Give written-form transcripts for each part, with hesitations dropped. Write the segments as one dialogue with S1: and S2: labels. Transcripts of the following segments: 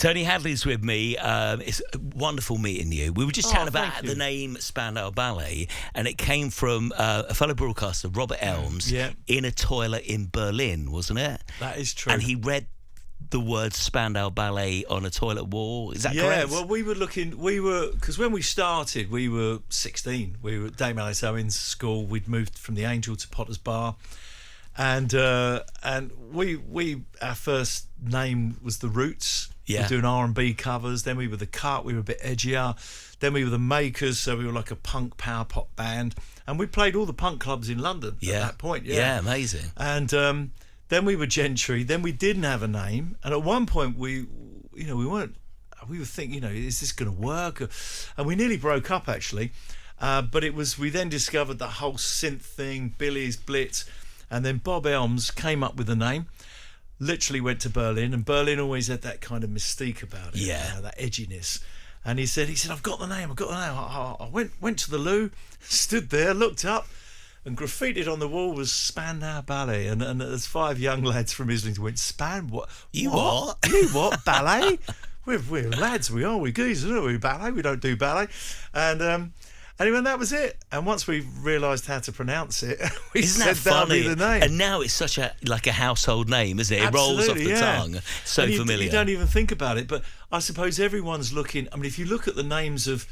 S1: Tony Hadley's with me. It's wonderful meeting you. We were just chatting about the name Spandau Ballet, and it came from a fellow broadcaster, Robert Elms, in a toilet in Berlin, wasn't it?
S2: That is true.
S1: And he read the word Spandau Ballet on a toilet wall. Is that correct?
S2: Yeah, well, because when we started, we were 16. We were at Dame Alice Owen's school. We'd moved from the Angel to Potter's Bar. And we our first name was The Roots.
S1: Yeah.
S2: We were doing R&B covers. Then we were The Cut. We were a bit edgier. Then we were The Makers, so we were like a punk power pop band. And we played all the punk clubs in London at that point. Yeah,
S1: amazing.
S2: And then we were Gentry. Then we didn't have a name. And at one point we were thinking, is this going to work? And we nearly broke up, actually. But we then discovered the whole synth thing, Billy's Blitz. And then Bob Elms came up with the name, literally went to Berlin, and Berlin always had that kind of mystique about it, that edginess. And he said, I've got the name. I went to the loo, stood there, looked up, and graffitied on the wall was Spandau Ballet. And there's 5 young lads from Islington went, what?
S1: You what?
S2: You what? Ballet? We're lads, we are. We're geezers, aren't we? Ballet? We don't do ballet. And anyway, that was it. And once we realised how to pronounce it, we said that would be the name.
S1: And now it's such a household name, isn't it? It rolls off the tongue. So familiar.
S2: You don't even think about it. But I suppose everyone's looking. I mean, if you look at the names of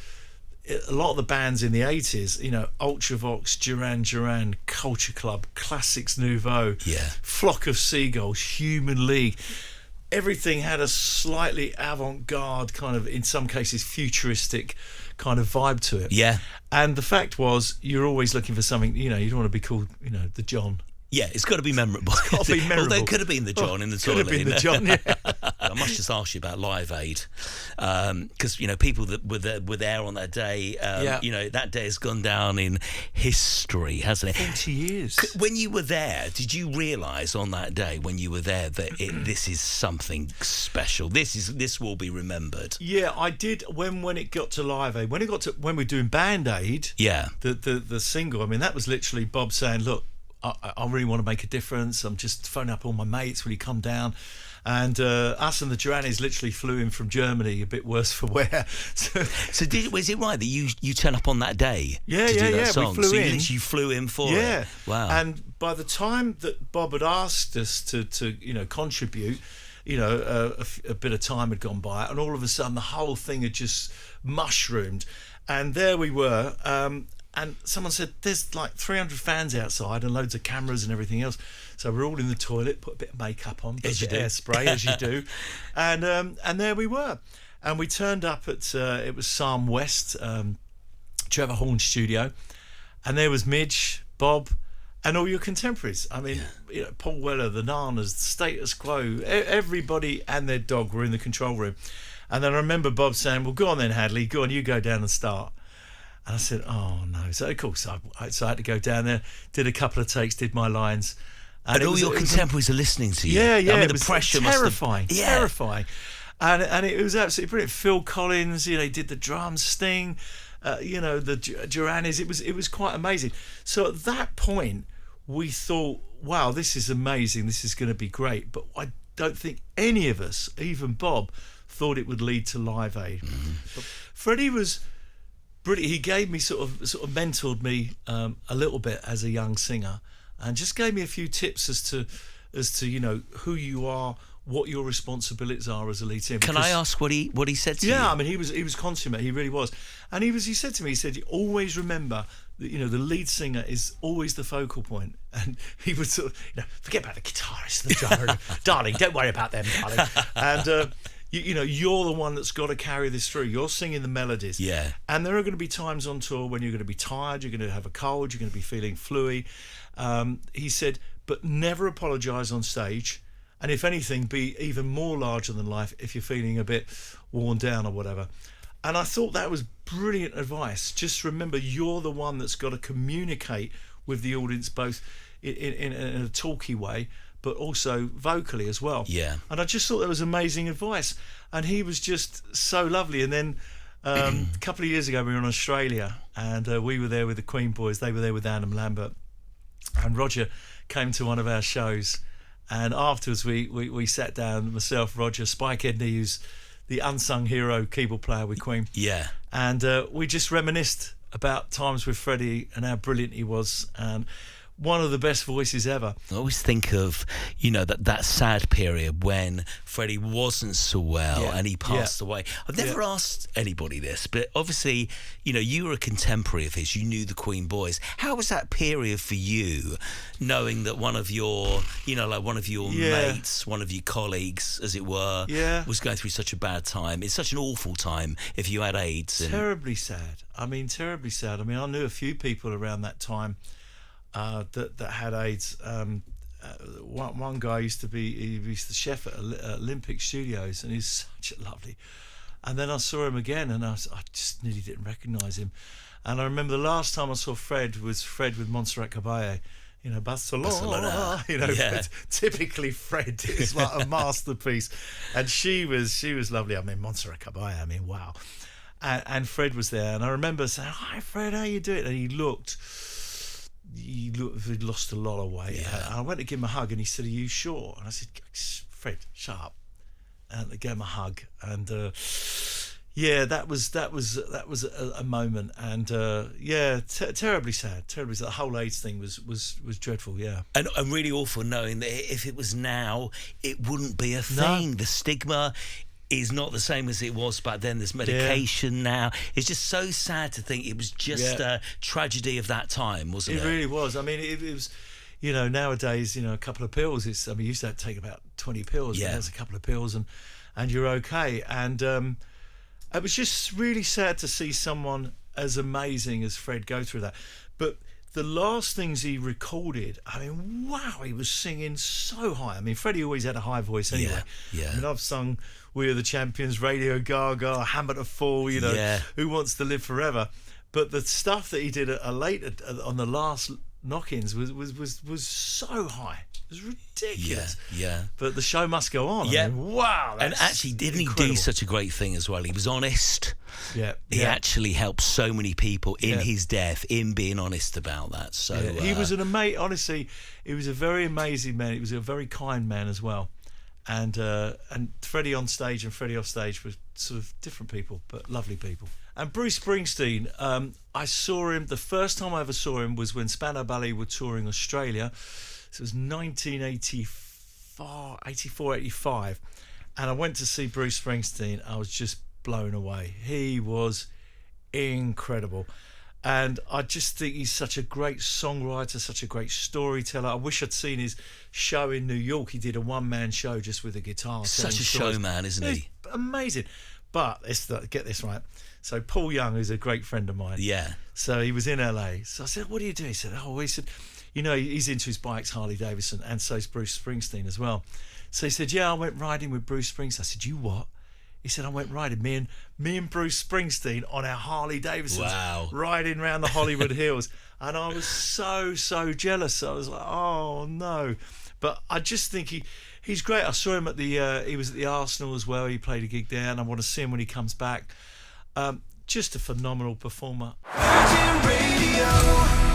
S2: a lot of the bands in the 80s, Ultravox, Duran Duran, Culture Club, Classics Nouveau, Flock of Seagulls, Human League. Everything had a slightly avant-garde kind of, in some cases, futuristic kind of vibe to it. Yeah. And the fact was, you're always looking for something, you don't want to be called, the John.
S1: Yeah, it's got to be memorable.
S2: It's got to be memorable.
S1: Although it could have been the John in the toilet.
S2: Could have been the John, yeah.
S1: I must just ask you about Live Aid. Because, people that were there on that day, that day has gone down in history, hasn't it?
S2: 40 years.
S1: When you were there, did you realise on that day when you were there that this is something special? This will be remembered.
S2: Yeah, I did when it got to Live Aid. When we were doing Band Aid, the single, that was literally Bob saying, look, I really want to make a difference. I'm just phoning up all my mates. Will you come down? And us and the Duranis literally flew in from Germany, a bit worse for wear. So
S1: was it right that you turn up on that day?
S2: Yeah.
S1: Song?
S2: We flew in.
S1: You flew in for it.
S2: Yeah.
S1: Wow.
S2: And by the time that Bob had asked us to contribute, a bit of time had gone by, and all of a sudden the whole thing had just mushroomed, and there we were. And someone said, there's like 300 fans outside and loads of cameras and everything else. So we're all in the toilet, put a bit of makeup on, put a bit of hairspray, as you do. And there we were. And we turned up at, it was Psalm West, Trevor Horn's studio. And there was Midge, Bob, and all your contemporaries. Paul Weller, the Nanas, Status Quo, everybody and their dog were in the control room. And then I remember Bob saying, well, go on then, Hadley, go on, you go down and start. And I said, oh no. So of course I had to go down there, did a couple of takes, did my lines.
S1: And all your contemporaries are listening to you.
S2: Yeah.
S1: The
S2: it was
S1: pressure
S2: terrifying,
S1: must have...
S2: terrifying. And it was absolutely brilliant. Phil Collins, he did the drums, Sting, the Duranis. It was quite amazing. So at that point, we thought, wow, this is amazing. This is going to be great. But I don't think any of us, even Bob, thought it would lead to Live Aid. Mm-hmm. But Freddie was brilliant. He gave me sort of mentored me a little bit as a young singer, and just gave me a few tips as to who you are, what your responsibilities are as a lead singer.
S1: Can I ask what he said to you?
S2: Yeah, he was consummate. He really was, and he said to me, always remember that the lead singer is always the focal point. And he would sort of forget about the guitarist, the drummer, darling, don't worry about them, darling, and. You're the one that's got to carry this through. You're singing the melodies. Yeah. And there are going to be times on tour when you're going to be tired, you're going to have a cold, you're going to be feeling fluey. He said, but never apologise on stage. And if anything, be even more larger than life if you're feeling a bit worn down or whatever. And I thought that was brilliant advice. Just remember, you're the one that's got to communicate with the audience, both in a talky way, but also vocally as well. Yeah. And I just thought that was amazing advice. And he was just so lovely. And then a couple of years ago, we were in Australia, and we were there with the Queen Boys. They were there with Adam Lambert. And Roger came to one of our shows. And afterwards, we sat down, myself, Roger, Spike Edney, who's the unsung hero keyboard player with Queen.
S1: Yeah.
S2: And we just reminisced about times with Freddie and how brilliant he was, and one of the best voices ever.
S1: I always think of, that sad period when Freddie wasn't so well and he passed away. I've never asked anybody this, but obviously, you were a contemporary of his. You knew the Queen boys. How was that period for you, knowing that one of your, mates, one of your colleagues, as it were, was going through such a bad time? It's such an awful time if you had AIDS.
S2: Terribly sad. Terribly sad. I knew a few people around that time that had AIDS. One guy he was the chef at Olympic Studios, and he's such a lovely. And then I saw him again, and I just nearly didn't recognise him. And I remember the last time I saw Fred was Fred with Montserrat Caballé, Barcelona. Typically Fred is like a masterpiece, and she was lovely. Montserrat Caballé. Wow. And Fred was there, and I remember saying, "Hi, Fred, how you doing?" And he'd lost a lot of weight.
S1: Yeah.
S2: I went to give him a hug, and he said, "Are you sure?" And I said, "Fred, shut up." And I gave him a hug, and that was a moment, and terribly sad. The whole AIDS thing was dreadful. Yeah,
S1: and really awful, knowing that if it was now, it wouldn't be a thing. No. The stigma is not the same as it was back then. There's medication now. It's just so sad to think it was just a tragedy of that time, wasn't it?
S2: It really was. It was, nowadays, a couple of pills. You used to take about 20 pills. Yeah. There's a couple of pills and you're okay. And it was just really sad to see someone as amazing as Fred go through that. But the last things he recorded, wow, he was singing so high. Freddie always had a high voice anyway.
S1: Yeah.
S2: I've sung We Are the Champions, Radio Gaga, Hammer to Fall, Who Wants to Live Forever. But the stuff that he did on the last knock-ins was so high. It was ridiculous.
S1: Yeah.
S2: But the show must go on.
S1: Yeah.
S2: Wow.
S1: And actually, didn't
S2: incredible.
S1: He do such a great thing as well? He was honest.
S2: Yeah.
S1: He actually helped so many people in his death in being honest about that. So
S2: he was honestly, he was a very amazing man. He was a very kind man as well. And Freddie on stage and Freddie off stage were sort of different people, but lovely people. And Bruce Springsteen, I saw him, the first time I ever saw him was when Spandau Ballet were touring Australia. So it was 1984, 85. And I went to see Bruce Springsteen. I was just blown away. He was incredible. And I just think he's such a great songwriter, such a great storyteller. I wish I'd seen his show in New York. He did a one-man show just with a guitar.
S1: Such a showman, isn't he?
S2: Amazing. But get this right. So Paul Young, who's a great friend of mine.
S1: Yeah.
S2: So he was in LA. So I said, "What do you do?" He said, he's into his bikes, Harley Davidson, and so is Bruce Springsteen as well. So he said, "Yeah, I went riding with Bruce Springsteen." I said, "You what?" He said, "I went riding, me and Bruce Springsteen on our Harley Davidsons, riding around the Hollywood Hills." And I was so jealous. I was like, "Oh no!" But I just think he's great. I saw him he was at the Arsenal as well. He played a gig there, and I want to see him when he comes back. Just a phenomenal performer. Virgin Radio.